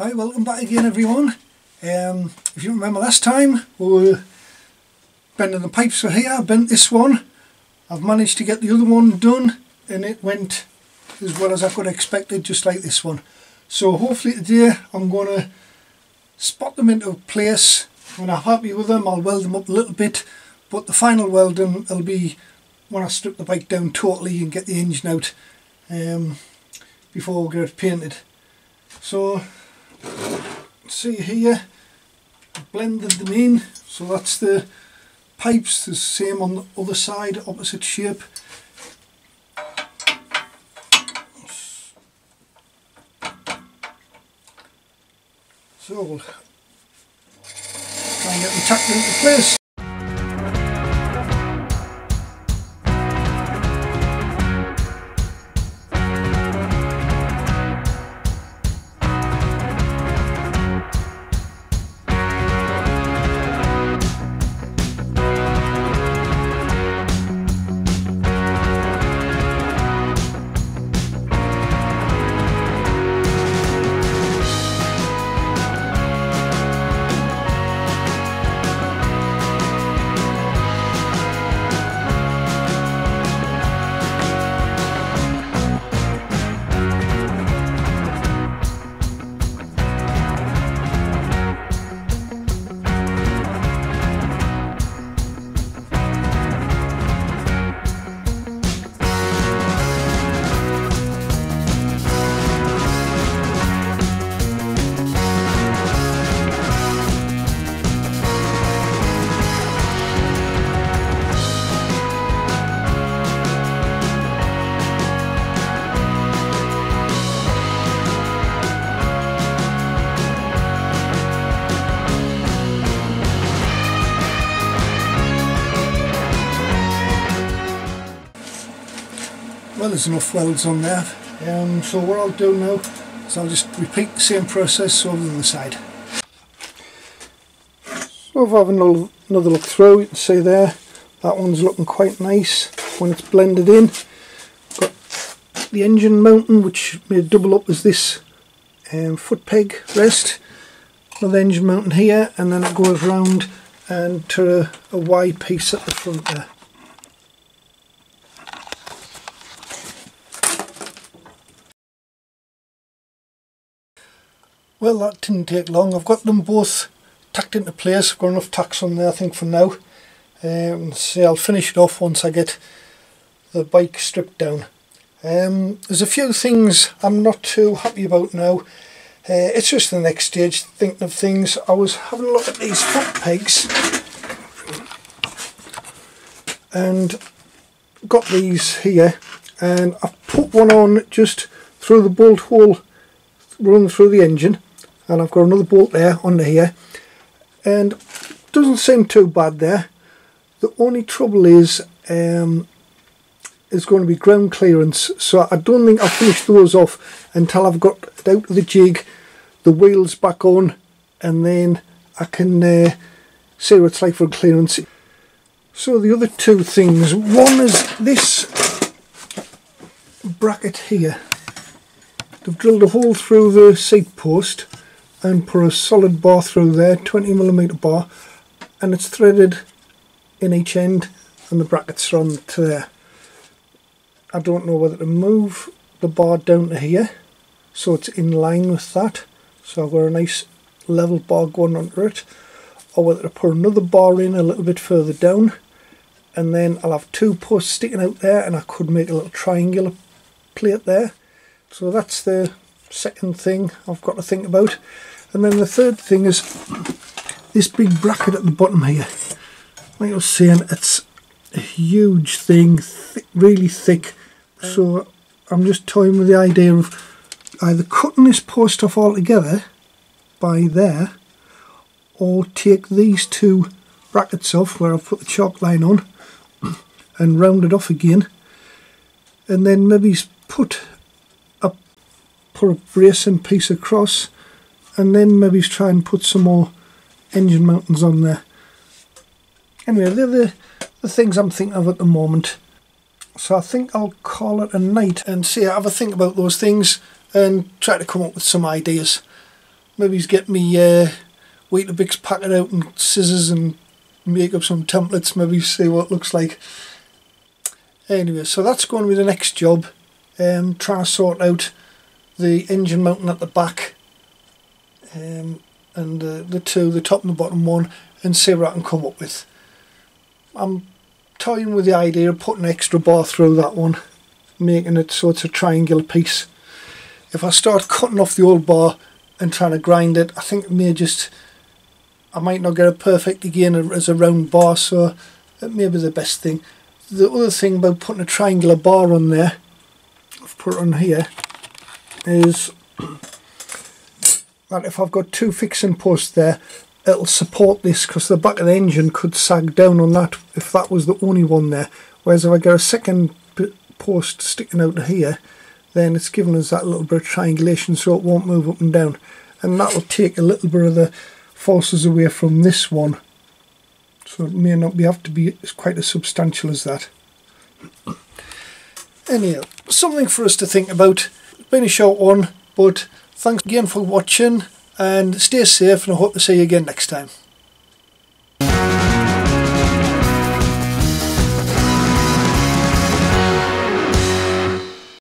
Hi, welcome back again everyone. If you remember last time we were bending the pipes for here. I bent this one. I've managed to get the other one done and it went as well as I could have expected, just like this one. So hopefully today I'm going to spot them into place. When I'm happy with them I'll weld them up a little bit, but the final welding will be when I strip the bike down totally and get the engine out before we get it painted. So see here, I've blended them in, so that's the pipes, the same on the other side, opposite shape. So we'll try and get them tacked into place. Well, there's enough welds on there, so what I'll do now is I'll just repeat the same process over the other side. So if I have another look through, you can see there that one's looking quite nice when it's blended in. Got the engine mounting, which may double up as this foot peg rest. Another engine mounting here, and then it goes round and to a Y piece at the front there. Well, that didn't take long. I've got them both tacked into place. I've got enough tacks on there I think for now. So I'll finish it off once I get the bike stripped down. There's a few things I'm not too happy about now. It's just the next stage, thinking of things. I was having a look at these foot pegs and got these here, and I've put one on just through the bolt hole running through the engine, and I've got another bolt there under here, and it doesn't seem too bad there. The only trouble is going to be ground clearance, so I don't think I'll finish those off until I've got it out of the jig, the wheels back on, and then I can see what it's like for clearance. So the other two things, one is this bracket here. They've drilled a hole through the seat post and put a solid bar through there, 20mm bar, and it's threaded in each end and the brackets are on to there. I don't know whether to move the bar down to here so it's in line with that, so I've got a nice level bar going under it, or whether to put another bar in a little bit further down, and then I'll have two posts sticking out there and I could make a little triangular plate there. So that's the second thing I've got to think about. And then the third thing is this big bracket at the bottom here. Like I was saying, it's a huge thing, really thick. So I'm just toying with the idea of either cutting this post off altogether by there, or take these two brackets off where I've put the chalk line on and round it off again, and then maybe put a bracing piece across, and then maybe try and put some more engine mountings on there. Anyway, they're the things I'm thinking of at the moment. So I think I'll call it a night and see, have a think about those things and try to come up with some ideas. maybe get me Weetabix packet out and scissors and make up some templates, maybe see what it looks like. Anyway, so that's going to be the next job, trying to sort out the engine mounting at the back, and the two, the top and the bottom one, and see what I can come up with. I'm toying with the idea of putting an extra bar through that one, making it so it's a triangular piece. If I start cutting off the old bar and trying to grind it, I think I might not get it perfect again as a round bar, so it may be the best thing. The other thing about putting a triangular bar on there, I've put it on here, is that if I've got two fixing posts there, it'll support this, because the back of the engine could sag down on that if that was the only one there. Whereas if I get a second post sticking out of here, then it's giving us that little bit of triangulation so it won't move up and down. And that will take a little bit of the forces away from this one. So it may not have to be quite as substantial as that. Anyhow, something for us to think about. It's been a short one, but thanks again for watching, and stay safe, and I hope to see you again next time.